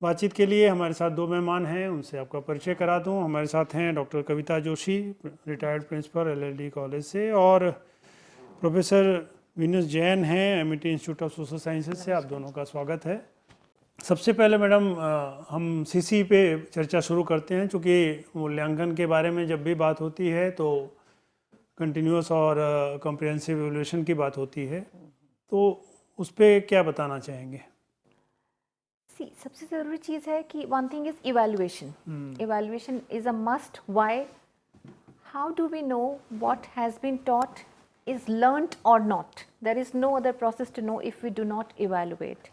बातचीत के लिए हमारे साथ दो मेहमान हैं, उनसे आपका परिचय करा दूं। हमारे साथ हैं doctor Kavita Joshi, retired principal LLD college से, और प्रोफेसर विनुस जैन हैं, Amity Institute of Social Sciences से। आप दोनों का स्वागत है। सबसे पहले मैडम, हम सीसी पे चर्चा शुरू करते हैं, चूँकि मूल्यांकन के बारे में जब भी बात होती है तो कंटिन्यूस और कॉम्प्रिहेंसिव इवैल्यूएशन की बात होती है, तो उस पर क्या बताना चाहेंगे? सबसे ज़रूरी चीज़ है कि one thing is evaluation. Evaluation is a must. Why? How do we know what has been taught is learnt or not? There is no other process to know if we do not evaluate.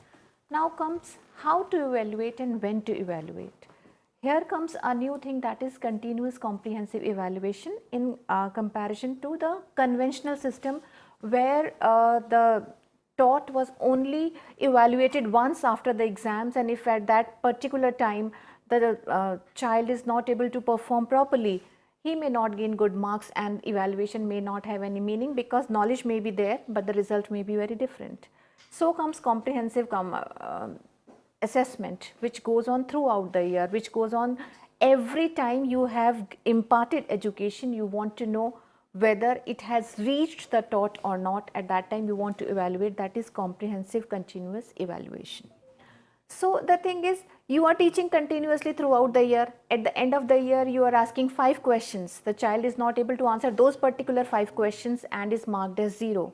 Now comes how to evaluate and when to evaluate. Here comes a new thing, that is continuous comprehensive evaluation in comparison to the conventional system where the taught was only evaluated once after the exams, and if at that particular time the child is not able to perform properly, he may not gain good marks and evaluation may not have any meaning because knowledge may be there but the result may be very different. So comes comprehensive assessment, which goes on throughout the year, which goes on every time you have imparted education. You want to know whether it has reached the taught or not. At that time you want to evaluate. That is comprehensive continuous evaluation. So the thing is, you are teaching continuously throughout the year. At the end of the year you are asking 5 questions. The child is not able to answer those particular 5 questions and is marked as 0.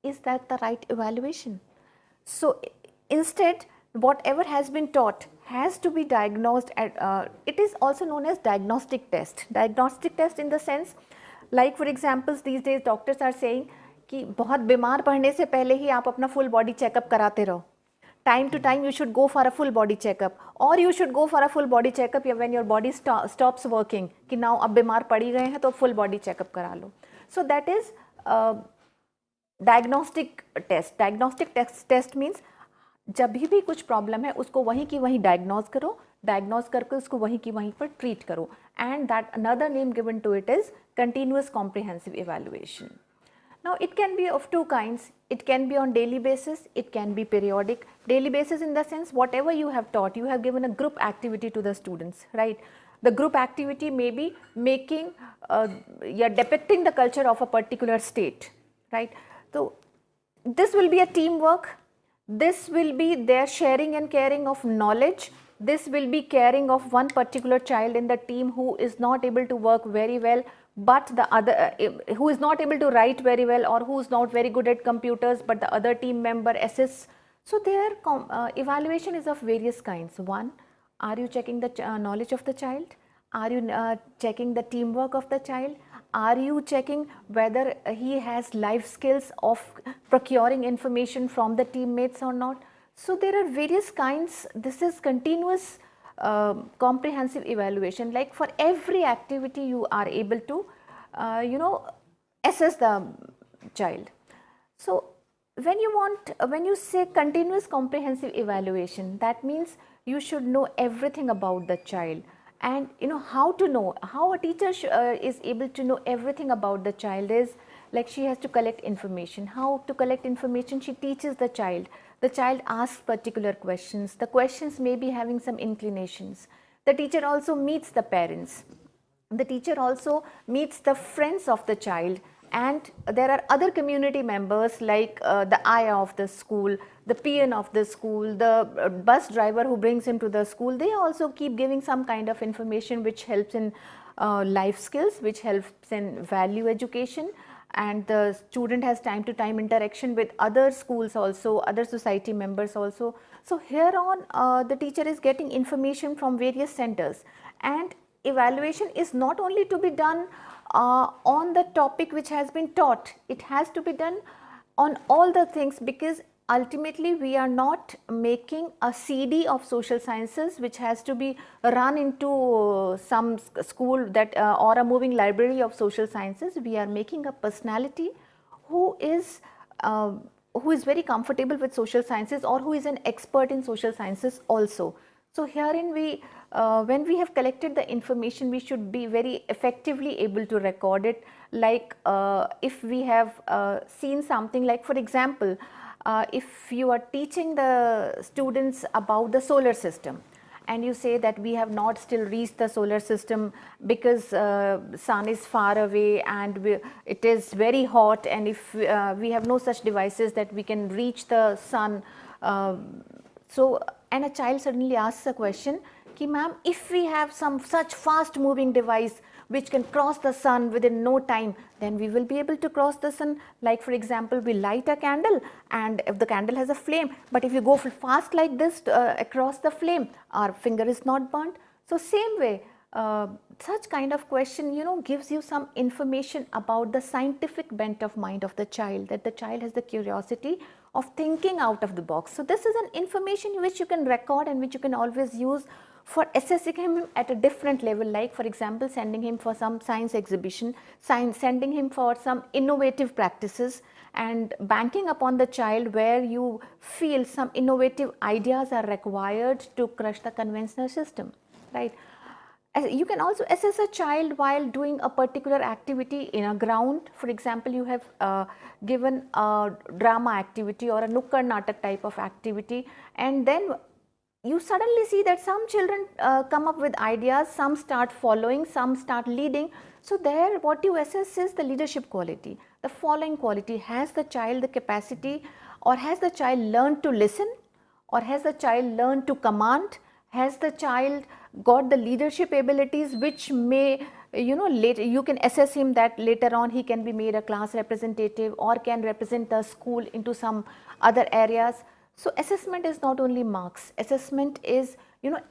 Is that the right evaluation? So instead, whatever has been taught has to be diagnosed at, it is also known as diagnostic test. Diagnostic test in the sense, like for examples, these days doctors are saying कि बहुत बीमार पड़ने से पहले ही आप अपना full body checkup कराते रहो. Time to time you should go for a full body checkup, or you should go for a full body checkup when your body stops working, कि now अब बीमार पड़ ही गए हैं तो full body checkup करा लो. So that is diagnostic test. Diagnostic test means जब भी कुछ प्रॉब्लम है उसको वहीं की वहीं डायग्नोज करो, डायग्नोज करके उसको वहीं की वहीं पर ट्रीट करो. And that another name given to it is continuous comprehensive evaluation. Now it can be of two kinds. It can be on daily basis, it can be periodic. Daily basis in the sense, whatever you have taught, you have given a group activity to the students, right? The group activity may be making, you're depicting the culture of a particular state, right? So this will be a teamwork. This will be their sharing and caring of knowledge. This will be caring of one particular child in the team who is not able to work very well, but the other who is not able to write very well, or who is not very good at computers, but the other team member assists. So their evaluation is of various kinds. One, are you checking the knowledge of the child? Are you checking the teamwork of the child? Are you checking whether he has life skills of procuring information from the teammates or not? So there are various kinds. This is continuous comprehensive evaluation. Like for every activity you are able to assess the child. So when you say continuous comprehensive evaluation, that means you should know everything about the child. And how to know, how a teacher is able to know everything about the child is like she has to collect information. How to collect information? She teaches the child. The child asks particular questions. The questions may be having some inclinations. The teacher also meets the parents. The teacher also meets the friends of the child, and there are other community members like the ayah of the school, the peon of the school, the bus driver who brings him to the school. They also keep giving some kind of information which helps in life skills, which helps in value education, and the student has time to time interaction with other schools also, other society members also. So here on the teacher is getting information from various centers, and evaluation is not only to be done on the topic which has been taught, it has to be done on all the things, because ultimately we are not making a CD of social sciences which has to be run into some school that or a moving library of social sciences. We are making a personality who is very comfortable with social sciences, or who is an expert in social sciences also. So herein when we have collected the information, we should be very effectively able to record it. Like if we have seen something, like for example, if you are teaching the students about the solar system, and you say that we have not still reached the solar system because sun is far away and it is very hot, and if we have no such devices that we can reach the sun, and a child suddenly asks a question ki ma'am, if we have some such fast moving device which can cross the sun within no time, then we will be able to cross the sun. Like for example, we light a candle, and if the candle has a flame, but if you go fast like this across the flame, our finger is not burnt. So same way, such kind of question, gives you some information about the scientific bent of mind of the child, that the child has the curiosity of thinking out of the box. So this is an information which you can record and which you can always use for assessing him at a different level, like for example sending him for some science exhibition, sending him for some innovative practices, and banking upon the child where you feel some innovative ideas are required to crush the conventional system, right? You can also assess a child while doing a particular activity in a ground. For example, you have given a drama activity or a Nukkad Natak type of activity, and then you suddenly see that some children come up with ideas, some start following, some start leading. So there what you assess is the leadership quality, the following quality. Has the child the capacity, or has the child learned to listen, or has the child learned to command? Has the child got the leadership abilities which may, later you can assess him that later on he can be made a class representative or can represent the school into some other areas. So assessment is not only marks, assessment is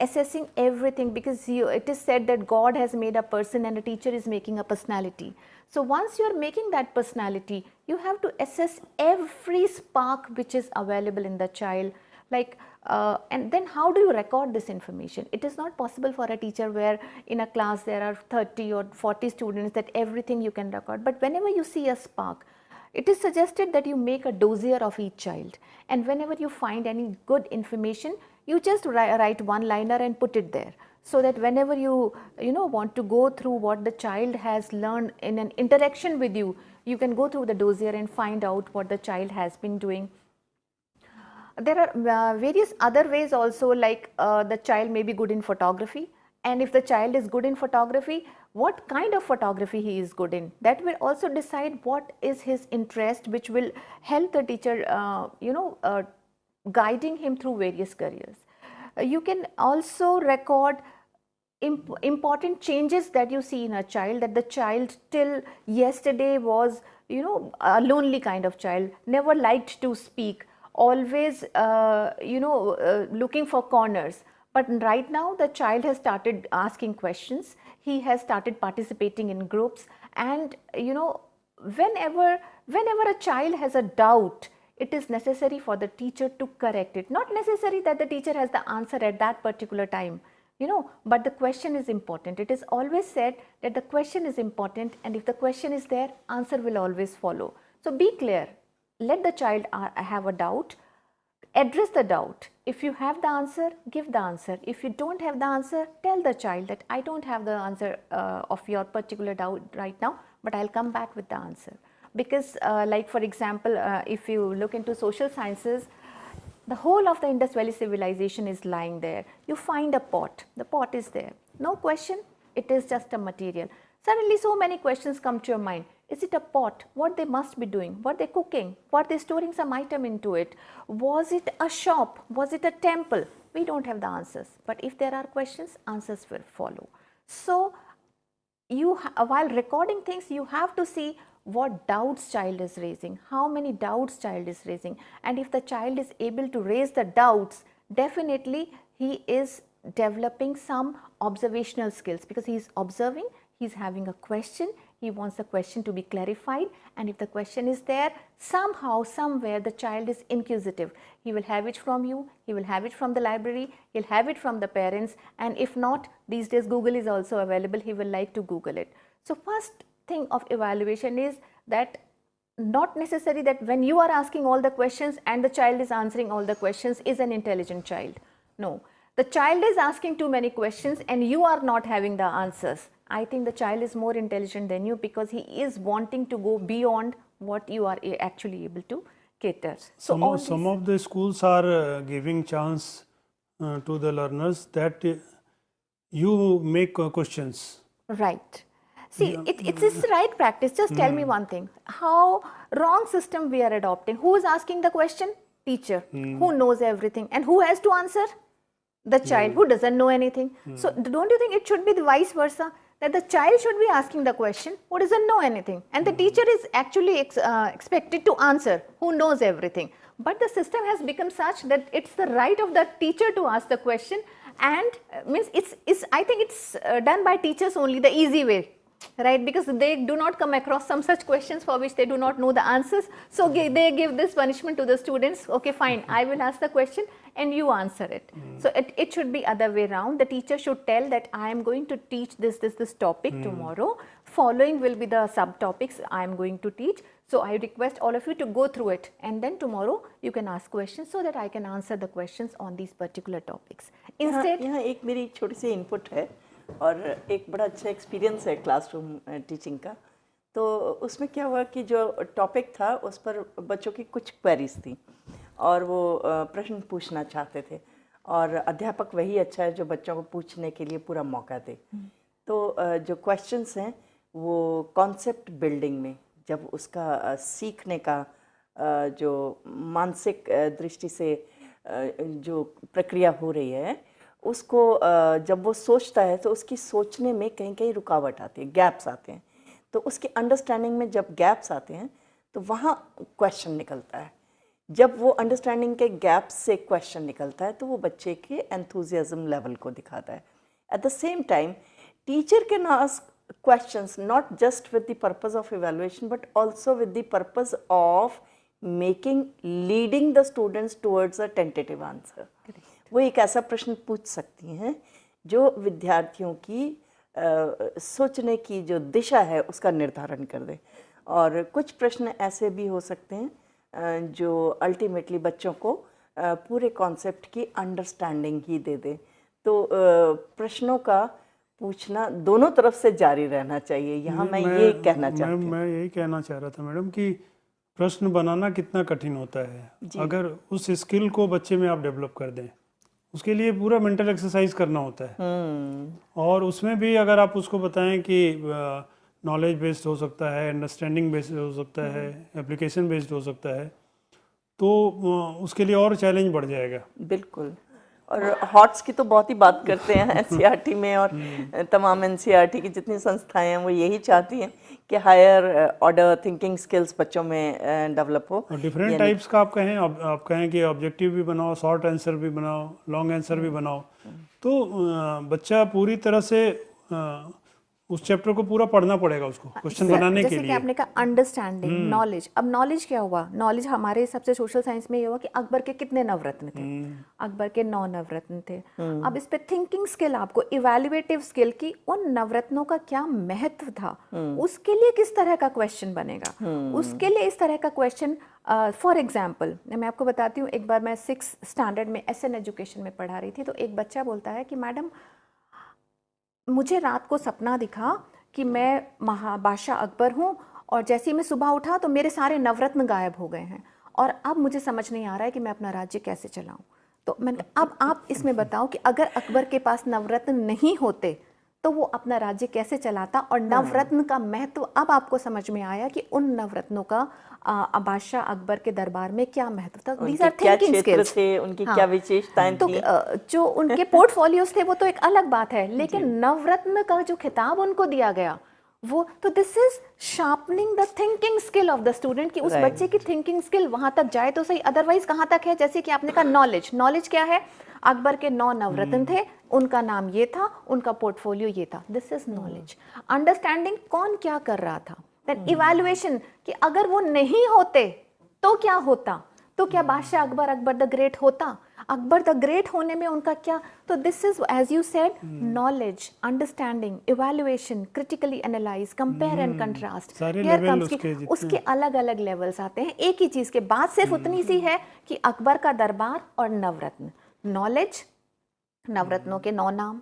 assessing everything, because it is said that God has made a person and a teacher is making a personality. So once you are making that personality, you have to assess every spark which is available in the child, like and then how do you record this information? It is not possible for a teacher where in a class there are 30 or 40 students that everything you can record, but whenever you see a spark, it is suggested that you make a dossier of each child, and whenever you find any good information, you just write one liner and put it there, so that whenever you want to go through what the child has learned in an interaction with you, you can go through the dossier and find out what the child has been doing. There are various other ways also, like the child may be good in photography, and if the child is good in photography, what kind of photography he is good in, that will also decide what is his interest, which will help the teacher guiding him through various careers. You can also record important changes that you see in a child, that the child till yesterday was a lonely kind of child, never liked to speak, always looking for corners, but right now the child has started asking questions, he has started participating in groups, and whenever a child has a doubt, it is necessary for the teacher to correct it. Not necessary that the teacher has the answer at that particular time, but the question is important. It is always said that the question is important, and if the question is there, answer will always follow. So be clear. Let the child have a doubt, address the doubt. If you have the answer, give the answer. If you don't have the answer, tell the child that I don't have the answer of your particular doubt right now, but I'll come back with the answer. Because like for example, if you look into social sciences, the whole of the Indus Valley civilization is lying there. You find a pot, the pot is there. No question, it is just a material. Suddenly so many questions come to your mind. Is it a pot? What they must be doing? What they cooking? What they storing some item into it? Was it a shop? Was it a temple? We don't have the answers. But if there are questions, answers will follow. So while recording things, you have to see what doubts child is raising, how many doubts child is raising, and if the child is able to raise the doubts, definitely he is developing some observational skills, because he is observing, he is having a question, he wants the question to be clarified, and if the question is there, somehow, somewhere the child is inquisitive. He will have it from you, he will have it from the library, he will have it from the parents, and if not, these days Google is also available, he will like to Google it. So first thing of evaluation is that not necessary that when you are asking all the questions and the child is answering all the questions is an intelligent child. No, the child is asking too many questions and you are not having the answers. I think the child is more intelligent than you, because he is wanting to go beyond what you are actually able to cater. So some of the schools are giving chance to the learners that you make questions. Right. See, it's the right practice. Just tell me one thing. How wrong system we are adopting. Who is asking the question? Teacher. Who knows everything. And who has to answer? The child who doesn't know anything. So don't you think it should be the vice versa? That the child should be asking the question who doesn't know anything. And the teacher is actually expected to answer who knows everything. But the system has become such that it's the right of the teacher to ask the question, and means I think it's done by teachers only, the easy way, right? Because they do not come across some such questions for which they do not know the answers. So they give this punishment to the students. Okay, fine, I will ask the question and you answer it. So it should be other way around. The teacher should tell that I am going to teach this topic tomorrow. Following will be the subtopics I am going to teach. So I request all of you to go through it, and then tomorrow you can ask questions so that I can answer the questions on these particular topics. Instead, यहाँ एक मेरी छोटी सी input है और एक बड़ा अच्छा experience है क्लासरूम टीचिंग का। तो उसमें क्या हुआ कि जो टॉपिक था उस पर बच्चों की कुछ क्वेरीज थी और वो प्रश्न पूछना चाहते थे, और अध्यापक वही अच्छा है जो बच्चों को पूछने के लिए पूरा मौका दे। तो जो क्वेश्चंस हैं वो कॉन्सेप्ट बिल्डिंग में, जब उसका सीखने का जो मानसिक दृष्टि से जो प्रक्रिया हो रही है उसको जब वो सोचता है तो उसकी सोचने में कहीं कहीं रुकावट आती है, गैप्स आते हैं। तो उसकी अंडरस्टैंडिंग में जब गैप्स आते हैं तो वहाँ क्वेश्चन निकलता है। जब वो अंडरस्टैंडिंग के गैप्स से क्वेश्चन निकलता है तो वो बच्चे के एंथुजियाज्म लेवल को दिखाता है। At the same time teacher can ask questions not just with the purpose of evaluation but also with the purpose of leading the students towards a tentative answer. वो एक ऐसा प्रश्न पूछ सकती हैं जो विद्यार्थियों की सोचने की जो दिशा है उसका निर्धारण कर दे, और कुछ प्रश्न ऐसे भी हो सकते हैं जो अल्टीमेटली बच्चों को पूरे कॉन्सेप्ट की अंडरस्टैंडिंग ही दे दे। तो प्रश्नों का पूछना दोनों तरफ से जारी रहना चाहिए। यहाँ मैं ये कहना चाहती हूँ। मैं यही कहना चाह रहा था मैडम कि प्रश्न बनाना कितना कठिन होता है। अगर उस स्किल को बच्चे में आप डेवलप कर दें, उसके लिए पूरा मेंटल एक्सरसाइज करना होता है। और उसमें भी अगर आप उसको बताएं कि नॉलेज बेस्ड हो सकता है, अंडरस्टैंडिंग बेस्ड हो सकता है, एप्लीकेशन बेस्ड हो सकता है, तो उसके लिए और चैलेंज बढ़ जाएगा। बिल्कुल। और हॉट्स की तो बहुत ही बात करते हैं एनसीईआरटी में, और तमाम एनसीईआरटी की जितनी संस्थाएं हैं वो यही चाहती हैं कि हायर ऑर्डर थिंकिंग स्किल्स बच्चों में डेवलप हो। डिफरेंट टाइप्स का आप कहें कि ऑब्जेक्टिव भी बनाओ, शॉर्ट आंसर भी बनाओ, लॉन्ग आंसर भी बनाओ, तो बच्चा पूरी तरह से उस चैप्टर को पूरा पढ़ना पड़ेगा उसको क्वेश्चन बनाने के लिए। जैसे कि आपने कहा अंडरस्टैंडिंग, नॉलेज। अब नॉलेज क्या हुआ? नॉलेज हमारे हिसाब से सोशल साइंस में ये हुआ कि अकबर के कितने नवरत्न थे? अकबर के 9 नवरत्न थे। अब इस पे थिंकिंग स्किल, आपको इवैल्यूएटिव स्किल की उन नवरत्नों का क्या महत्व था, उसके लिए किस तरह का क्वेश्चन बनेगा, उसके लिए इस तरह का क्वेश्चन। फॉर एग्जाम्पल मैं आपको बताती हूँ, एक बार मैं 6th स्टैंडर्ड में SN एजुकेशन में पढ़ा रही थी, तो एक बच्चा बोलता है कि मैडम मुझे रात को सपना दिखा कि मैं बादशाह अकबर हूँ, और जैसे ही मैं सुबह उठा तो मेरे सारे नवरत्न गायब हो गए हैं, और अब मुझे समझ नहीं आ रहा है कि मैं अपना राज्य कैसे चलाऊं। तो मैंने अब आप इसमें बताओ कि अगर अकबर के पास नवरत्न नहीं होते तो वो अपना राज्य कैसे चलाता, और नवरत्न का महत्व अब आपको समझ में आया कि उन नवरत्नों का बादशाह अकबर के दरबार में क्या महत्व था। These are thinking skills थे, उनकी क्या विशेषताएं तो थी, जो उनके पोर्टफोलियोज थे वो तो एक अलग बात है, लेकिन नवरत्न का जो खिताब उनको दिया गया वो तो this is sharpening the thinking skill of the student, कि उस बच्चे की थिंकिंग स्किल वहां तक जाए तो सही। अदरवाइज कहाँ तक है? जैसे कि आपने कहा नॉलेज क्या है? अकबर के 9 नवरत्न थे, उनका नाम ये था, उनका पोर्टफोलियो ये था, दिस इज नॉलेज। अंडरस्टैंडिंग कौन क्या कर रहा था। देन इवैल्यूएशन, कि अगर वो नहीं होते तो क्या होता, तो क्या बादशाह अकबर द ग्रेट होता? अकबर द ग्रेट होने में उनका क्या? तो this is as you said knowledge, understanding, evaluation, critically analyse, compare and contrast, उसके अलग अलग लेवल्स आते हैं। एक ही चीज के बाद सिर्फ उतनी सी है कि अकबर का दरबार और नवरत्न। नॉलेज, नवरत्नों के 9 नाम।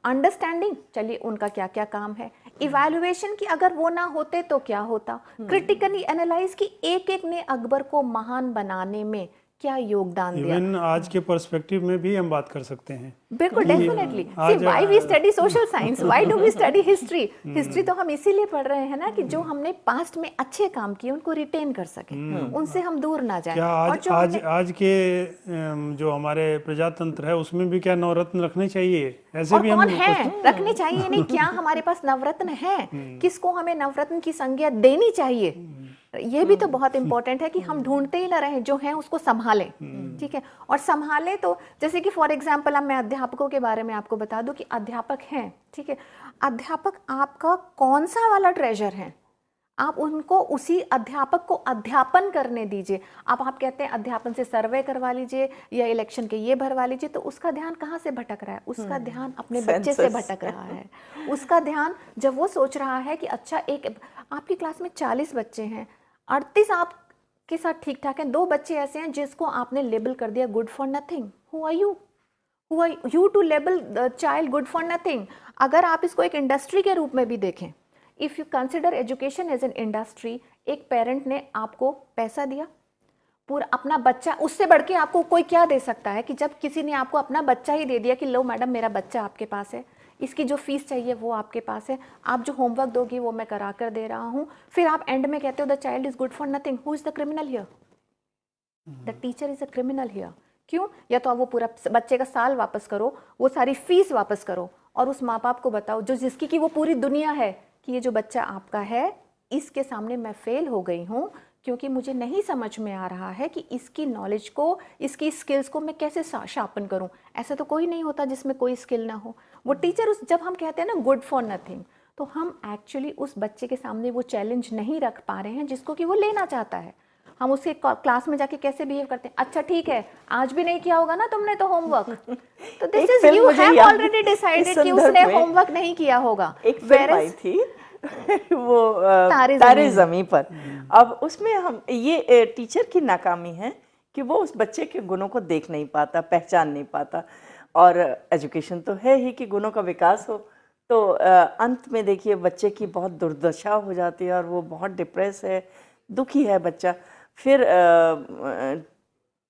अंडरस्टैंडिंग, चलिए उनका क्या क्या काम है। इवैल्यूएशन, की अगर वो ना होते तो क्या होता। क्रिटिकली एनालाइज, की एक एक ने अकबर को महान बनाने में क्या योगदान दिया। इवन आज के पर्सपेक्टिव में भी हम बात कर सकते हैं। बिल्कुल, definitely. See why we study social science, why do we study history? History तो हम इसीलिए पढ़ रहे हैं ना कि जो हमने पास्ट में अच्छे काम किए उनको रिटेन कर सके, उनसे हम दूर ना जाए। क्या आज के जो हमारे प्रजातंत्र है उसमें भी क्या नवरत्न रखने चाहिए? ऐसे भी कौन हम है रखने चाहिए नहीं, क्या हमारे पास नवरत्न है, किसको हमें नवरत्न की संज्ञा देनी चाहिए? ये भी तो बहुत इंपॉर्टेंट है कि हम ढूंढते ही ना रहें, जो है उसको संभालें। ठीक है, और संभालें तो जैसे कि फॉर एग्जांपल अब मैं अध्यापकों के बारे में आपको बता दूं कि अध्यापक हैं, ठीक है, अध्यापक आपका कौन सा वाला ट्रेजर है, आप उनको उसी अध्यापक को अध्यापन करने दीजिए। अब आप कहते हैं अध्यापन से सर्वे करवा लीजिए या इलेक्शन के ये भरवा लीजिए, तो उसका ध्यान कहाँ से भटक रहा है? उसका ध्यान अपने बच्चे से भटक रहा है। उसका ध्यान जब वो सोच रहा है कि अच्छा, एक आपकी क्लास में 40 बच्चे हैं, 38 आपके साथ ठीक ठाक हैं, 2 बच्चे ऐसे हैं जिसको आपने लेबल कर दिया good for nothing. Who are you to label the child good for nothing? अगर आप इसको एक इंडस्ट्री के रूप में भी देखें, if you consider education as an industry, एक पेरेंट ने आपको पैसा दिया, पूरा अपना बच्चा, उससे बढ़ के आपको कोई क्या दे सकता है कि जब किसी ने आपको अपना बच्चा ही दे दिया कि लो मैडम मेरा बच्चा आपके पास है, इसकी जो फीस चाहिए वो आपके पास है, आप जो होमवर्क दोगी वो मैं करा कर दे रहा हूँ, फिर आप एंड में कहते हो the child is good for nothing. Who is the criminal here? The teacher is a criminal here. क्यों? या तो आप वो पूरा बच्चे का साल वापस करो, वो सारी फीस वापस करो, और उस माँ बाप को बताओ जो जिसकी की वो पूरी दुनिया है कि ये जो बच्चा आपका है इसके सामने मैं फेल हो गई हूँ क्योंकि मुझे नहीं समझ में आ रहा है कि इसकी नॉलेज को, इसकी स्किल्स को मैं कैसे शार्पन करूँ। ऐसा तो कोई नहीं होता जिसमें कोई स्किल ना हो। वो टीचर जब हम कहते हैं ना गुड फॉर नथिंग, तो हम एक्चुअली उस बच्चे के सामने वो चैलेंज नहीं रख पा रहे हैं जिसको कि वो लेना चाहता है। हम उसके क्लास में जाके कैसे बिहेव करते हैं, अच्छा ठीक है आज भी नहीं किया होगा ना तुमने तो होमवर्क, तो this is you have already decided कि उसने होमवर्क नहीं किया होगा। एक फिल्म आई थी वो तारे ज़मीं पर। अब उसमें हम ये टीचर की नाकामी है कि वो उस बच्चे के गुणों को देख नहीं पाता, पहचान नहीं पाता, और एजुकेशन तो है ही कि गुणों का विकास हो। तो अंत में देखिए बच्चे की बहुत दुर्दशा हो जाती है और वो बहुत डिप्रेस है, दुखी है बच्चा। फिर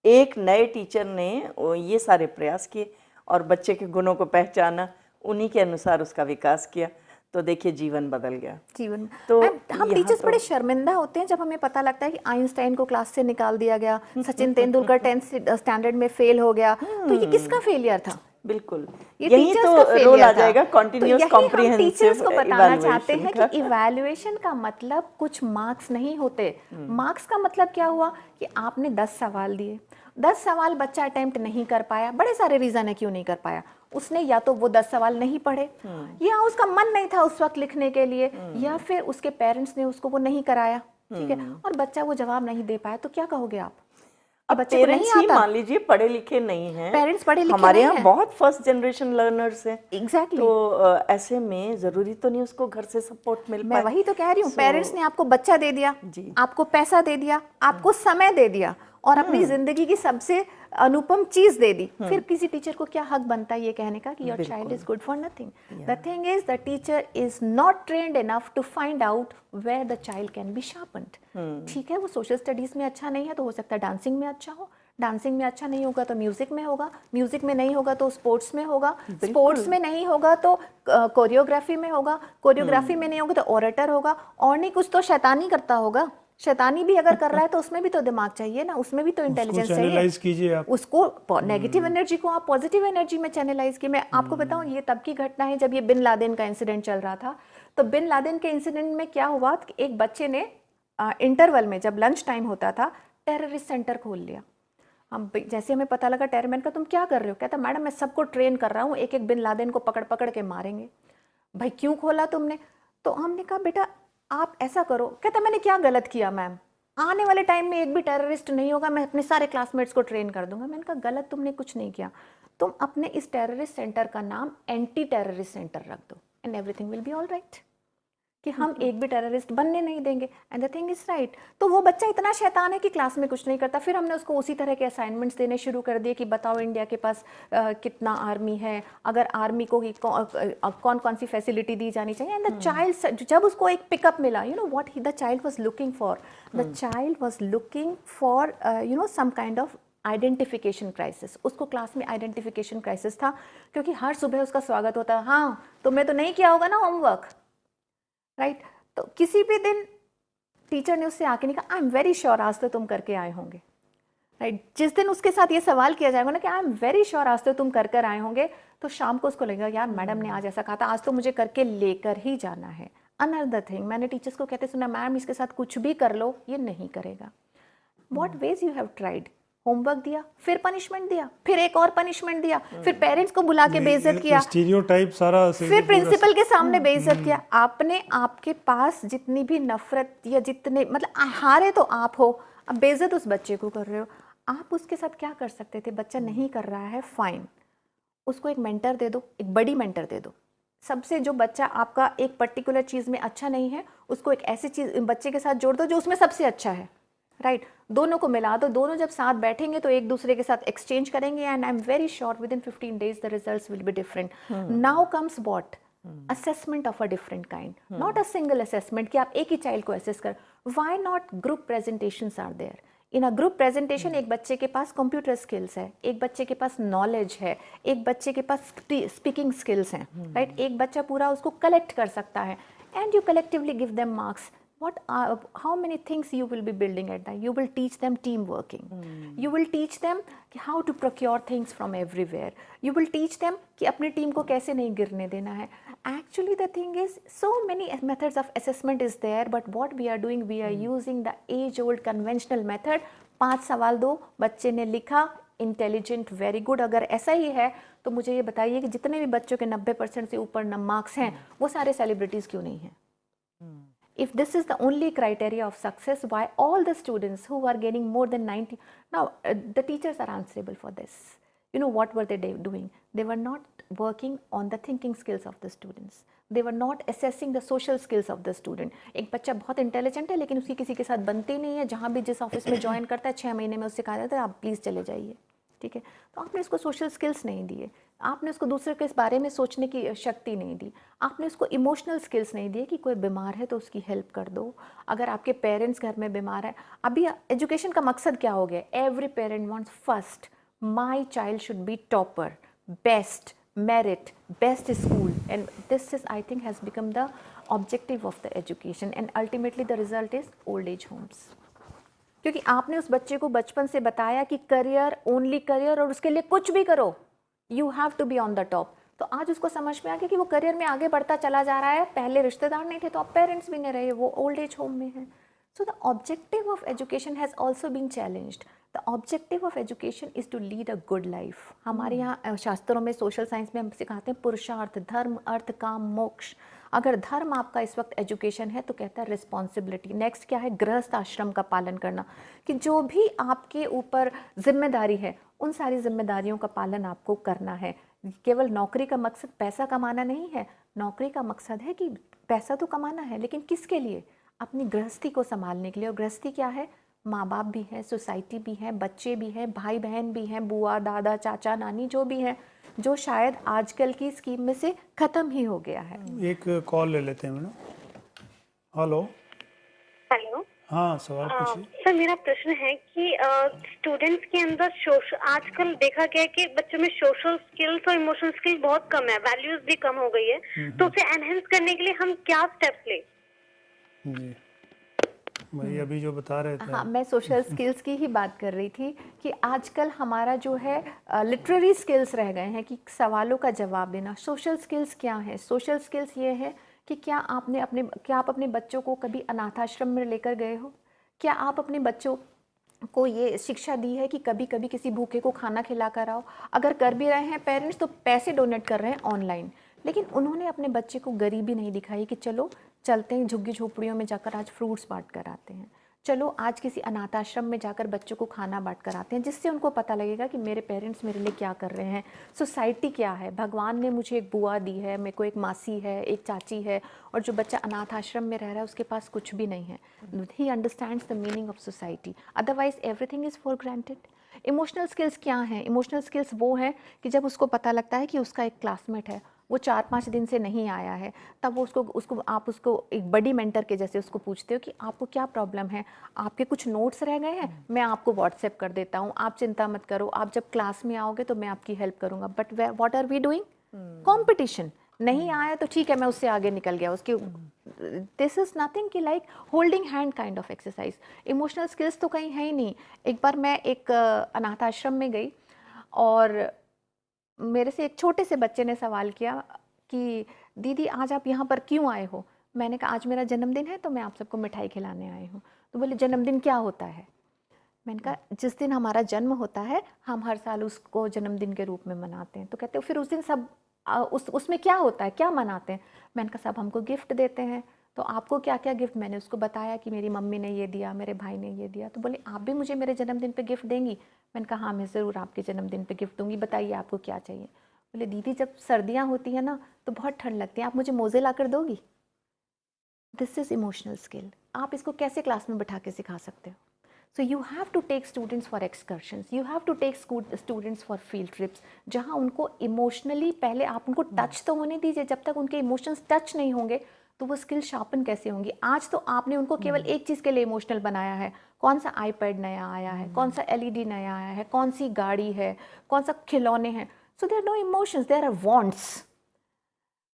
एक नए टीचर ने ये सारे प्रयास किए और बच्चे के गुणों को पहचाना, उन्हीं के अनुसार उसका विकास किया, तो देखिए जीवन बदल गया। जीवन तो हम टीचर्स बड़े शर्मिंदा होते हैं जब हमें पता लगता है कि आइंस्टाइन को क्लास से निकाल दिया गया, सचिन तेंदुलकर 10th स्टैंडर्ड में फेल हो गया, तो ये किसका फेलियर था? बिल्कुल, यही तो रोल आ जाएगा कॉन्टिन्यूअस कॉम्प्रिहेंसिव। टीचर्स को बताना चाहते हैं कि इवैल्यूएशन का मतलब कुछ मार्क्स नहीं होते। मार्क्स का मतलब क्या हुआ कि आपने 10 सवाल दिए, 10 सवाल बच्चा अटेम्प्ट नहीं कर पाया, बड़े सारे रीजन है क्यों नहीं कर पाया। उसने या तो वो 10 सवाल नहीं पढ़े, या उसका मन नहीं था उस वक्त लिखने के लिए, या फिर उसके पेरेंट्स ने उसको वो नहीं कराया, ठीक है, और बच्चा वो जवाब नहीं दे पाया, तो क्या कहोगे आप? अब पेरेंट्स ही मान लीजिए पढ़े लिखे नहीं हैं, पेरेंट्स पढ़े लिखे हमारे यहाँ बहुत फर्स्ट जनरेशन लर्नर्स हैं। एग्जैक्टली। तो ऐसे में जरूरी तो नहीं उसको घर से सपोर्ट मिल पाए। मैं वही तो कह रही हूँ, पेरेंट्स ने आपको बच्चा दे दिया, आपको पैसा दे दिया, आपको समय दे दिया और अपनी जिंदगी की सबसे अनुपम चीज दे दी, फिर किसी टीचर को क्या हक बनता है ये कहने का कि your child is good for nothing. The thing is the teacher is not trained enough to find out where the child can be sharpened. ठीक है, वो सोशल स्टडीज में अच्छा नहीं है तो हो सकता है डांसिंग में अच्छा हो, डांसिंग में अच्छा नहीं होगा तो म्यूजिक में होगा, म्यूजिक में नहीं होगा तो स्पोर्ट्स में होगा, स्पोर्ट्स में नहीं होगा तो कोरियोग्राफी में होगा, कोरियोग्राफी में नहीं होगा तो ऑरेटर होगा, और नहीं कुछ तो शैतानी करता होगा। शैतानी भी अगर कर रहा है तो उसमें भी तो दिमाग चाहिए ना, उसमें भी तो इंटेलिजेंस चाहिए। चैनलाइज कीजिए आप उसको, नेगेटिव एनर्जी को आप पॉजिटिव एनर्जी में चैनलाइज कीजिए। मैं आपको बताऊं, ये तब की घटना है जब ये बिन लादेन का इंसिडेंट चल रहा था। तो बिन लादेन के इंसिडेंट में क्या हुआ कि एक बच्चे ने इंटरवल में जब लंच टाइम होता था टेररिस्ट सेंटर खोल लिया। हम जैसे हमें पता लगा टेररमैन का, तुम क्या कर रहे हो? कहता मैडम मैं सबको ट्रेन कर रहा हूँ, एक एक बिन लादेन को पकड़ पकड़ के मारेंगे। भाई क्यों खोला तुमने? तो हमने कहा बेटा आप ऐसा करो। कहता मैंने क्या गलत किया मैम? आने वाले टाइम में एक भी टेररिस्ट नहीं होगा, मैं अपने सारे क्लासमेट्स को ट्रेन कर दूंगा। मैंने कहा गलत तुमने कुछ नहीं किया, तुम अपने इस टेररिस्ट सेंटर का नाम एंटी टेररिस्ट सेंटर रख दो and everything will be all right, कि हम एक भी टेररिस्ट बनने नहीं देंगे and the thing is right. तो वो बच्चा इतना शैतान है कि क्लास में कुछ नहीं करता। फिर हमने उसको उसी तरह के असाइनमेंट्स देने शुरू कर दिए कि बताओ इंडिया के पास कितना आर्मी है, अगर आर्मी को कौन कौन सी फैसिलिटी दी जानी चाहिए। एंड द चाइल्ड, जब उसको एक पिकअप मिला, you know what the child was looking for, the child was looking for you know some kind of identification crisis. उसको क्लास में आइडेंटिफिकेशन क्राइसिस था, क्योंकि हर सुबह उसका स्वागत होता, हाँ तुमने तो नहीं किया होगा ना होमवर्क, राइट। तो किसी भी दिन टीचर ने उससे आके नहीं कहा आई एम वेरी श्योर आज तो तुम करके आए होंगे, राइट। जिस दिन उसके साथ ये सवाल किया जाएगा ना कि आई एम वेरी श्योर आज तो तुम कर आए होंगे, तो शाम को उसको लगेगा यार मैडम ने आज ऐसा कहा था, आज तो मुझे करके लेकर ही जाना है। अनदर थिंग, मैंने टीचर्स को कहते सुना, मैम इसके साथ कुछ भी कर लो, ये नहीं करेगा। What ways you have tried? Homework दिया, फिर पनिशमेंट दिया, फिर एक और पनिशमेंट दिया, फिर पेरेंट्स को बुला के बेइज्जत किया, स्टीरियोटाइप सारा फिर प्रिंसिपल के सामने बेइज्जत किया। आपने, आपके पास जितनी भी नफरत या जितने मतलब हारे तो आप हो, अब बेइज्जत उस बच्चे को कर रहे हो। आप उसके साथ क्या कर सकते थे? बच्चा नहीं कर रहा है, फाइन, उसको एक मेंटर दे दो, एक बड़ी मेंटर दे दो। सबसे जो बच्चा आपका एक पर्टिकुलर चीज़ में अच्छा नहीं है, उसको एक ऐसी चीज़ बच्चे के साथ जोड़ दो जो उसमें सबसे अच्छा है, राइट। दोनों को मिला दो, दोनों जब साथ बैठेंगे तो एक दूसरे के साथ एक्सचेंज करेंगे, and I am very sure within 15 days the results will be different. Now comes what? Assessment of a different kind, not a single assessment कि आप एक ही चाइल्ड को असेस कर। Why not group presentations are there? In a group presentation एक बच्चे के पास computer skills है, एक बच्चे के पास नॉलेज है, एक बच्चे के पास स्पीकिंग स्किल्स हैं, राइट। एक बच्चा पूरा उसको कलेक्ट कर सकता है, and you collectively give them marks. What are, how many things you will be building at that? You will teach them team working. You will teach them how to procure things from everywhere. You will teach them कि अपनी team को कैसे नहीं गिरने देना है. Actually the thing is, so many methods of assessment is there, but what we are doing, we are using the age-old conventional method. 5 सवाल दो, बच्चे ने लिखा, इंटेलिजेंट, वेरी गुड। अगर ऐसा ही है तो मुझे ये बताइए कि जितने भी बच्चों के 90% से ऊपर मार्क्स हैं, वो सारे सेलिब्रिटीज़ क्यों नहीं हैं? If this is the only criteria of success, why all the students who are getting more than 90, now the teachers are answerable for this. You know what were they doing? They were not working on the thinking skills of the students. They were not assessing the social skills of the student. एक बच्चा बहुत intelligent है लेकिन उसकी किसी के साथ बनती नहीं है, जहाँ भी जिस ऑफिस में ज्वाइन करता है 6 महीने में उससे कहा जाता है आप प्लीज़ चले जाइए, ठीक है। तो आपने उसको सोशल स्किल्स नहीं दिए, आपने उसको दूसरे के इस बारे में सोचने की शक्ति नहीं दी, आपने उसको इमोशनल स्किल्स नहीं दिए कि कोई बीमार है तो उसकी हेल्प कर दो, अगर आपके पेरेंट्स घर में बीमार है। अभी एजुकेशन का मकसद क्या हो गया? Every parent wants first, my child should be topper, best, merit, best school, and this is I think has become the objective of the education, and ultimately the result is old age homes. क्योंकि आपने उस बच्चे को बचपन से बताया कि career, only career, और उसके लिए कुछ भी करो, you have to be on the top. तो आज उसको समझ में आ गया कि वो करियर में आगे बढ़ता चला जा रहा है। पहले रिश्तेदार नहीं थे तो अब पेरेंट्स भी नहीं रहे, वो ओल्ड एज होम में है। So the objective of education has also been challenged. The objective of education is to lead a good life. हमारे यहाँ शास्त्रों में, सोशल साइंस में हम सिखाते हैं पुरुषार्थ, धर्म, अर्थ, काम, मोक्ष। अगर धर्म आपका इस वक्त एजुकेशन है तो कहता है रिस्पॉन्सिबिलिटी। नेक्स्ट क्या है? गृहस्थ आश्रम का पालन करना, कि जो भी आपके ऊपर जिम्मेदारी है उन सारी जिम्मेदारियों का पालन आपको करना है। केवल नौकरी का मकसद पैसा कमाना नहीं है, नौकरी का मकसद है कि पैसा तो कमाना है, लेकिन किसके लिए? अपनी गृहस्थी को संभालने के लिए। और गृहस्थी क्या है? माँ बाप भी हैं, सोसाइटी भी है, बच्चे भी हैं, भाई बहन भी हैं, बुआ दादा चाचा नानी जो भी हैं, जो शायद आजकल की स्कीम में से ख़त्म ही हो गया है। एक कॉल ले लेते हैं मैडम। हेलो। हेलो। हाँ, सवाल पूछिए। सर मेरा प्रश्न है कि स्टूडेंट्स के अंदर आजकल देखा गया है कि बच्चों में सोशल स्किल्स और इमोशनल स्किल्स बहुत कम है, वैल्यूज भी कम हो गई है, तो उसे एनहेंस करने के लिए हम क्या स्टेप्स लें? जी, वही अभी जो बता रहे थे। हाँ, मैं सोशल स्किल्स की ही बात कर रही थी कि आजकल हमारा जो है लिटरेरी स्किल्स रह गए हैं कि सवालों का जवाब देना। सोशल स्किल्स क्या है? सोशल स्किल्स ये है कि क्या आप अपने बच्चों को कभी अनाथाश्रम में लेकर गए हो? क्या आप अपने बच्चों को ये शिक्षा दी है कि कभी कभी किसी भूखे को खाना खिला कर आओ? अगर कर भी रहे हैं पेरेंट्स तो पैसे डोनेट कर रहे हैं ऑनलाइन, लेकिन उन्होंने अपने बच्चे को गरीबी नहीं दिखाई कि चलो चलते हैं झुग्गी झोपड़ियों में जाकर आज फ्रूट्स बांट कर आते हैं, चलो आज किसी अनाथ आश्रम में जाकर बच्चों को खाना बांट कर आते हैं, जिससे उनको पता लगेगा कि मेरे पेरेंट्स मेरे लिए क्या कर रहे हैं, सोसाइटी क्या है, भगवान ने मुझे एक बुआ दी है, मेरे को एक मासी है, एक चाची है, और जो बच्चा अनाथ आश्रम में रह रहा है उसके पास कुछ भी नहीं है। He understands the meaning of society, otherwise everything is for granted. Emotional skills क्या हैं? इमोशनल स्किल्स वो हैं कि जब उसको पता लगता है कि उसका एक क्लासमेट है वो 4-5 दिन से नहीं आया है, तब वो आप उसको एक बड़ी मेंटर के जैसे उसको पूछते हो कि आपको क्या प्रॉब्लम है, आपके कुछ नोट्स रह गए हैं, मैं आपको व्हाट्सएप कर देता हूँ, आप चिंता मत करो, आप जब क्लास में आओगे तो मैं आपकी हेल्प करूँगा। But what are we doing? Competition. नहीं आया तो ठीक है, मैं उससे आगे निकल गया, उसके दिस इज नथिंग कि like holding hand kind of exercise. Emotional skills तो कहीं है ही नहीं। एक बार मैं एक अनाथ आश्रम में गई और मेरे से एक छोटे से बच्चे ने सवाल किया कि दीदी आज आप यहाँ पर क्यों आए हो? मैंने कहा आज मेरा जन्मदिन है तो मैं आप सबको मिठाई खिलाने आई हूँ। तो बोले जन्मदिन क्या होता है? मैंने कहा जिस दिन हमारा जन्म होता है हम हर साल उसको जन्मदिन के रूप में मनाते हैं। तो कहते हो फिर उस दिन सब उसमें क्या होता है, क्या मनाते हैं? मैंने कहा सब हमको गिफ्ट देते हैं। तो आपको क्या क्या गिफ्ट? मैंने उसको बताया कि मेरी मम्मी ने ये दिया, मेरे भाई ने ये दिया। तो बोले आप भी मुझे मेरे जन्मदिन पे गिफ्ट देंगी? मैंने कहा हाँ मैं ज़रूर आपके जन्मदिन पे गिफ्ट दूंगी, बताइए आपको क्या चाहिए। बोले दीदी जब सर्दियाँ होती हैं ना तो बहुत ठंड लगती है, आप मुझे मोजे ला कर दोगी? This is emotional skill. आप इसको कैसे क्लास में बैठा के सिखा सकते हो? So you have to take students for excursions, you have to take students for field trips, जहाँ उनको इमोशनली पहले आप उनको टच तो होने दीजिए। जब तक उनके इमोशंस टच नहीं होंगे तो वो स्किल शार्पन कैसे होंगी? आज तो आपने उनको केवल एक चीज़ के लिए इमोशनल बनाया है, कौन सा आईपैड नया आया है, कौन सा एलईडी नया आया है, कौन सी गाड़ी है, कौन सा खिलौने हैं। So there are no emotions, there are wants.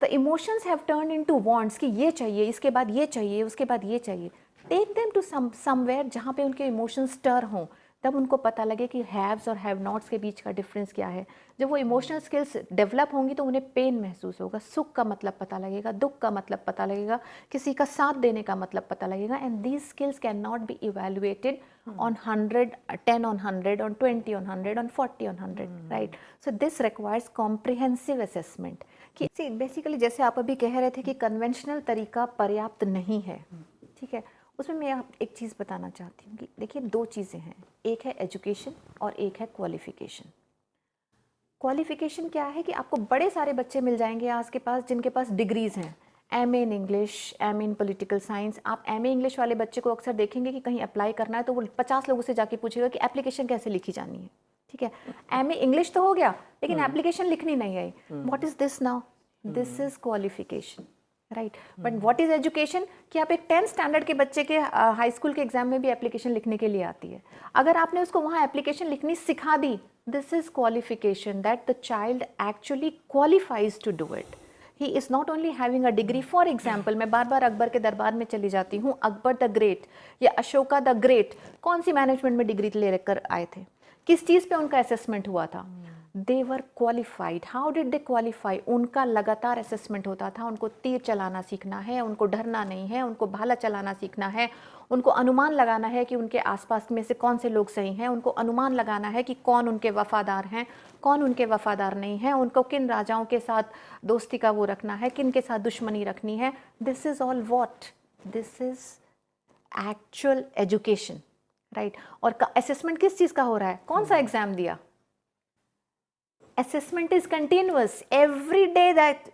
The emotions have turn into wants कि ये चाहिए, इसके बाद ये चाहिए, उसके बाद ये चाहिए। टेक देम टू समवेयर जहाँ पे उनके इमोशंस स्टर हों, तब उनको पता लगे कि हैव्स और हैव नॉट्स के बीच का डिफरेंस क्या है। जब वो इमोशनल स्किल्स डेवलप होंगी तो उन्हें पेन महसूस होगा, सुख का मतलब पता लगेगा, दुख का मतलब पता लगेगा, किसी का साथ देने का मतलब पता लगेगा। And these skills can not be evaluated on 100, 10 on 100, on 20 on 100, on 40 on 100, right? So this requires comprehensive assessment कि बेसिकली जैसे आप अभी कह रहे थे कि कन्वेंशनल तरीका पर्याप्त नहीं है, ठीक है। उसमें मैं आप एक चीज़ बताना चाहती हूँ कि देखिए दो चीज़ें हैं, एक है एजुकेशन और एक है क्वालिफिकेशन। क्वालिफिकेशन क्या है कि आपको बड़े सारे बच्चे मिल जाएंगे आज के पास जिनके पास डिग्रीज़ हैं, MA in English, MA in political science. आप एमए इंग्लिश वाले बच्चे को अक्सर देखेंगे कि कहीं अप्लाई करना है तो वो 50 लोगों से जाके पूछेगा कि एप्लीकेशन कैसे लिखी जानी है, ठीक है। एमए इंग्लिश तो हो गया लेकिन एप्लीकेशन लिखनी नहीं आई। What is this now? This is qualification, right. But what is education कि आप एक 10th स्टैंडर्ड के बच्चे के हाई स्कूल के एग्जाम में भी एप्लीकेशन लिखने के लिए आती है। अगर आपने उसको वहाँ एप्लीकेशन लिखनी सिखा दी, this is qualification, that the child actually qualifies to do it. He is not only having a degree. For example मैं बार बार अकबर के दरबार में चली जाती हूँ। अकबर द ग्रेट या अशोका द ग्रेट कौन सी मैनेजमेंट में डिग्री लेकर आए थे? किस चीज़ पे उनका असेसमेंट हुआ था? They were qualified. How did they qualify? उनका लगातार असेसमेंट होता था। उनको तीर चलाना सीखना है, उनको डरना नहीं है, उनको भाला चलाना सीखना है, उनको अनुमान लगाना है कि उनके आसपास में से कौन से लोग सही हैं, उनको अनुमान लगाना है कि कौन उनके वफादार हैं, कौन उनके वफादार नहीं हैं, उनको किन राजाओं के साथ दोस्ती का वो रखना है, किन के साथ दुश्मनी रखनी है। This is all what? This is actual education, right. और असेसमेंट किस चीज़ का हो रहा है? कौन सा एग्जाम दिया? Assessment is continuous. Every day that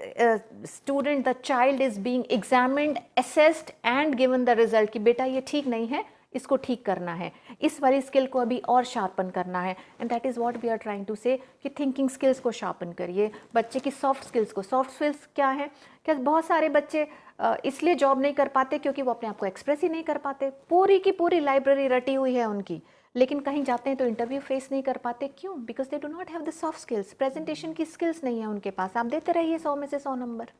student, the child is being examined, assessed and given the result कि बेटा ये ठीक नहीं है, इसको ठीक करना है, इस वाली स्किल को अभी और शार्पन करना है। And that is what we are trying to say कि थिंकिंग स्किल्स को शार्पन करिए, बच्चे की सॉफ्ट स्किल्स को। सॉफ्ट स्किल्स क्या है? क्या बहुत सारे बच्चे इसलिए जॉब नहीं कर पाते क्योंकि वो अपने आप को एक्सप्रेस ही नहीं कर पाते। पूरी की पूरी लाइब्रेरी रटी हुई है उनकी, लेकिन कहीं जाते हैं तो इंटरव्यू फेस नहीं कर पाते। क्यों? Because they do not have the soft skills. Presentation की स्किल्स नहीं है उनके पास। आप देते रहिए 100 में से 100 number,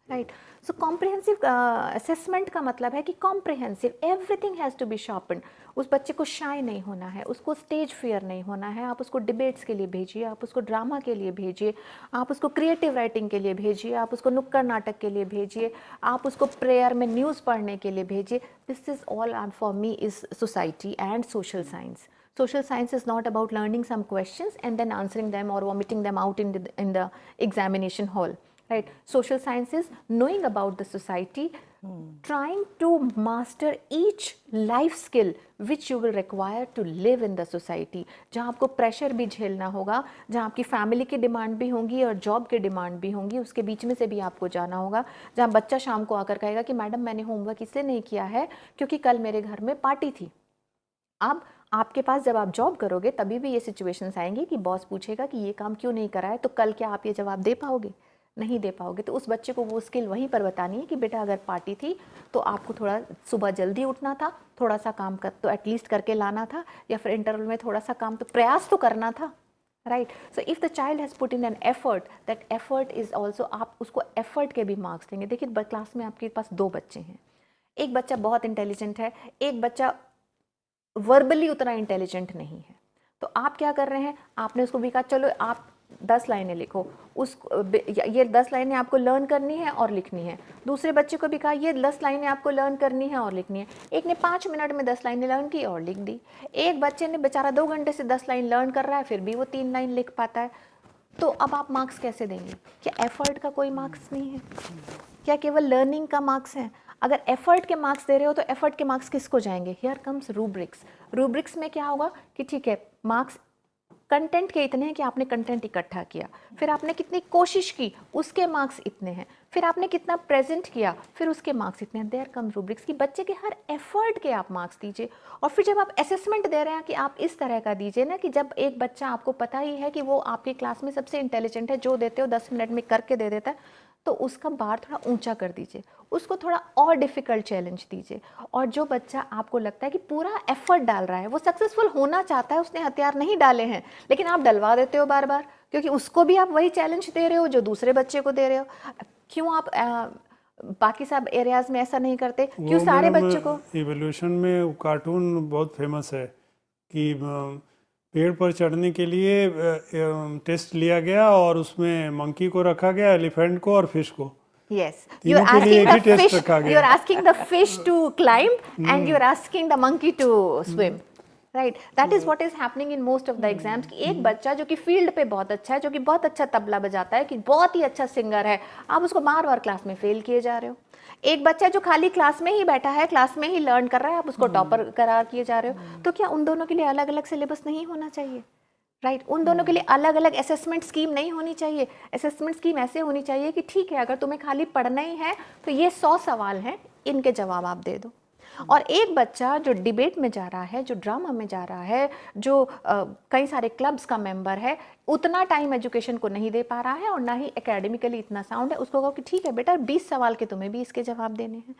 right. So comprehensive assessment का मतलब है कि comprehensive, everything has to be sharpen. उस बच्चे को शाय नहीं होना है, उसको स्टेज फियर नहीं होना है। आप उसको डिबेट्स के लिए भेजिए, आप उसको ड्रामा के लिए भेजिए, आप उसको क्रिएटिव राइटिंग के लिए भेजिए, आप उसको नुक्कड़ नाटक के लिए भेजिए, आप उसको प्रेयर में न्यूज़ पढ़ने के लिए भेजिए। This is all for me is society and social science. Social science is not about learning some questions and then answering them or vomiting them out in the examination hall, right? Social science is knowing about the society, trying to master each life skill which you will require to live in the society. जहाँ आपको pressure भी झेलना होगा, जहाँ आपकी family की demand भी होंगी और जॉब की डिमांड भी होंगी, उसके बीच में से भी आपको जाना होगा। जहाँ बच्चा शाम को आकर कहेगा कि मैडम मैंने होमवर्क इसलिए नहीं किया है क्योंकि कल मेरे घर में पार्टी थी। अब आपके पास जब आप जॉब करोगे तभी भी ये सिचुएशंस आएंगी कि बॉस पूछेगा कि ये काम क्यों नहीं करा है, तो कल क्या आप ये जवाब दे पाओगे? नहीं दे पाओगे तो उस बच्चे को वो स्किल वहीं पर बतानी है कि बेटा अगर पार्टी थी तो आपको थोड़ा सुबह जल्दी उठना था, थोड़ा सा काम कर तो एटलीस्ट करके लाना था, या फिर इंटरवल में थोड़ा सा काम तो प्रयास तो करना था, right. So if the child has put in an effort, that effort is also, आप उसको एफर्ट के भी मार्क्स देंगे. देखिए क्लास में आपके पास 2 बच्चे हैं, एक बच्चा बहुत इंटेलिजेंट है, एक बच्चा वर्बली उतना इंटेलिजेंट नहीं है. तो आप क्या कर रहे हैं, आपने उसको भी कहा चलो आप 10 लाइनें लिखो, ये 10 लाइनें आपको लर्न करनी है और लिखनी है. दूसरे बच्चे को भी कहा ये 10 लाइनें आपको लर्न करनी है और लिखनी है. एक ने 5 मिनट में 10 लाइनें लर्न की और लिख दी. एक बच्चे ने बेचारा 2 घंटे से 10 लाइन लर्न कर रहा है, फिर भी वो 3 लाइन लिख पाता है. तो अब आप मार्क्स कैसे देंगे? क्या एफर्ट का कोई मार्क्स नहीं है? क्या केवल लर्निंग का मार्क्स है? अगर एफर्ट के मार्क्स दे रहे हो तो एफर्ट के मार्क्स किसको जाएंगे? Here comes rubrics. रूब्रिक्स में क्या होगा कि ठीक है, मार्क्स कंटेंट के इतने हैं कि आपने कंटेंट इकट्ठा किया, फिर आपने कितनी कोशिश की उसके मार्क्स इतने हैं, फिर आपने कितना प्रेजेंट किया फिर उसके मार्क्स इतने हैं. देयर कम रूब्रिक्स कि बच्चे के हर एफर्ट के आप मार्क्स दीजिए. और फिर जब आप असेसमेंट दे रहे हैं कि आप इस तरह का दीजिए ना कि जब एक बच्चा आपको पता ही है कि वो आपकी क्लास में सबसे इंटेलिजेंट है, जो देते हो 10 मिनट में करके दे देता है, तो उसका बार थोड़ा ऊंचा कर दीजिए, उसको थोड़ा और डिफ़िकल्ट चैलेंज दीजिए. और जो बच्चा आपको लगता है कि पूरा एफर्ट डाल रहा है, वो सक्सेसफुल होना चाहता है, उसने हथियार नहीं डाले हैं, लेकिन आप डलवा देते हो बार बार, क्योंकि उसको भी आप वही चैलेंज दे रहे हो जो दूसरे बच्चे को दे रहे हो. क्यों आप बाकी सब एरियाज में ऐसा नहीं करते? क्यों सारे बच्चों को? इवोल्यूशन में कार्टून बहुत फेमस है कि पेड़ पर चढ़ने के लिए टेस्ट लिया गया और उसमें मंकी को रखा गया, एलिफेंट को और फिश को. Yes, तीनों के लिए एक ही टेस्ट रखा गया. you're asking the fish to climb and you're asking the monkey to swim. Right, that is what is happening in most of the exams. कि एक बच्चा जो कि फील्ड पे बहुत अच्छा है, जो कि बहुत अच्छा तबला बजाता है, कि बहुत ही अच्छा सिंगर है, आप उसको बार बार क्लास में फेल किए जा रहे हो. एक बच्चा जो खाली क्लास में ही बैठा है, क्लास में ही लर्न कर रहा है, आप उसको टॉपर करार किए जा रहे हो. तो क्या उन दोनों के लिए अलग अलग सिलेबस नहीं होना चाहिए? राइट, उन दोनों के लिए अलग अलग असेसमेंट स्कीम नहीं होनी चाहिए. असेसमेंट स्कीम ऐसे होनी चाहिए कि ठीक है, अगर तुम्हें खाली पढ़ना ही है तो ये 100 सवाल हैं, इनके जवाब आप दे दो. और एक बच्चा जो डिबेट में जा रहा है, जो ड्रामा में जा रहा है, जो कई सारे क्लब्स का मेंबर है, उतना टाइम एजुकेशन को नहीं दे पा रहा है और ना ही एकेडमिकली इतना साउंड है, उसको कहो कि ठीक है बेटा 20 सवाल के तुम्हें भी इसके जवाब देने हैं.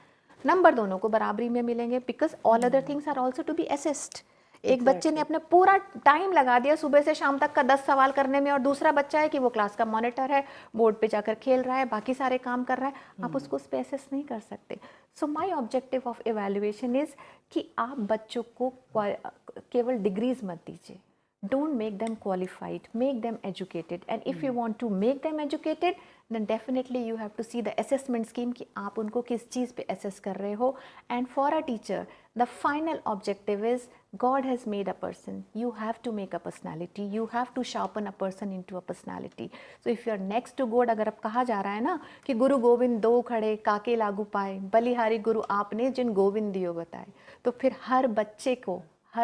नंबर दोनों को बराबरी में मिलेंगे, because all other things are also to be assessed. एक बच्चे ने अपना पूरा टाइम लगा दिया सुबह से शाम तक का 10 सवाल करने में, और दूसरा बच्चा है कि वो क्लास का मॉनिटर है, बोर्ड पे जाकर खेल रहा है, बाकी सारे काम कर रहा है, आप उसको उस पे असेस नहीं कर सकते. So my objective of evaluation is कि आप बच्चों को केवल डिग्रीज मत दीजिए. Don't make them qualified, make them educated. And if you want to make them educated, then definitely you have to see the assessment scheme कि आप उनको किस चीज़ पे assess कर रहे हो. And for a teacher, the final objective is God has made a person. You have to make a personality. You have to sharpen a person into a personality. So if you are next to God, अगर अब कहा जा रहा है ना कि गुरु गोविंद दो खड़े काके लागू पाए, बलिहारी गुरु आपने जिन गोविंद दियो बताए, तो फिर हर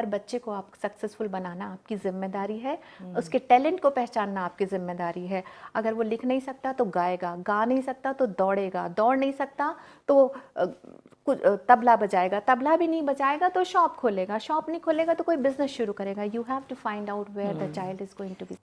बच्चे को आप सक्सेसफुल बनाना आपकी जिम्मेदारी है. उसके टैलेंट को पहचानना आपकी जिम्मेदारी है. अगर वो लिख नहीं सकता तो गाएगा, गा नहीं सकता तो दौड़ेगा, दौड़ नहीं सकता तो तबला बजाएगा, तबला भी नहीं बजाएगा तो शॉप खोलेगा, शॉप नहीं खोलेगा तो कोई बिजनेस शुरू करेगा. You have to find out where the child is going to B.